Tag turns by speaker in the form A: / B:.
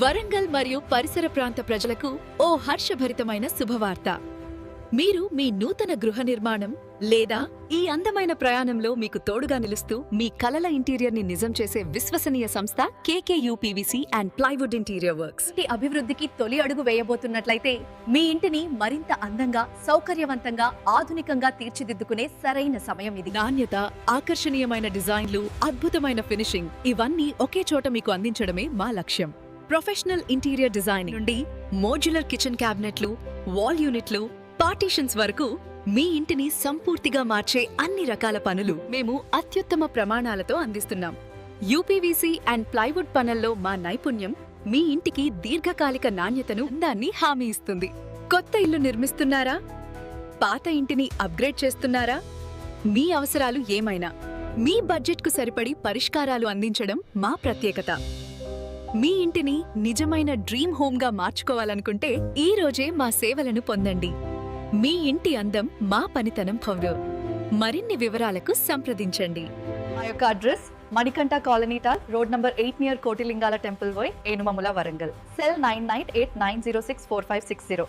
A: వరంగల్ మరియు పరిసర ప్రాంత ప్రజలకు ఓ హర్షభరితమైన శుభవార్త. మీరు మీ నూతన గృహ నిర్మాణం లేదా ఈ అందమైన ప్రయాణంలో మీకు తోడుగా నిలుస్తూ మీ కలల ఇంటీరియర్ ని నిజం చేసే విశ్వసనీయ సంస్థ KKU PVC and plywood interior works
B: ఇంటి అభివృద్ధికి తొలి అడుగు వేయబోతున్నట్లయితే మీ ఇంటిని మరింత అందంగా, సౌకర్యవంతంగా, ఆధునికంగా తీర్చిదిద్దుకునే సరైన సమయం ఇది.
A: నాణ్యత, ఆకర్షణీయమైన డిజైన్లు, అద్భుతమైన ఫినిషింగ్ ఇవన్నీ ఒకే చోట మీకు అందించడమే మా లక్ష్యం. ప్రొఫెషనల్ ఇంటీరియర్ డిజైన్ నుండి మోడ్యులర్ కిచెన్ క్యాబినెట్లు, వాల్ యూనిట్లు, పార్టీషన్స్ వరకు మీ ఇంటిని సంపూర్తిగా మార్చే అన్ని రకాల పనులు మేము అత్యుత్తమ ప్రమాణాలతో అందిస్తున్నాం. యూపీవీసీ అండ్ ప్లైవుడ్ పనుల్లో మా నైపుణ్యం మీ ఇంటికి దీర్ఘకాలిక నాణ్యతను, అందాన్ని హామీ ఇస్తుంది. కొత్త ఇల్లు నిర్మిస్తున్నారా? పాత ఇంటిని అప్గ్రేడ్ చేస్తున్నారా? మీ అవసరాలు ఏమైనా మీ బడ్జెట్కు సరిపడి పరిష్కారాలు అందించడం మా ప్రత్యేకత. మీ ఇంటిని నిజమైన డ్రీమ్ హోమ్గా మార్చుకోవాలనుకుంటే ఈ రోజే మా సేవలను పొందండి. మీ ఇంటి అందం మా పనితనం భవ్యం. మరిన్ని వివరాలకు సంప్రదించండి.
B: మా యొక్క అడ్రస్ మణికంఠ కాలనీ టాల్, road number 8 near Kotilingala temple Y, Enumamula, Warangal. Cell 9989064560.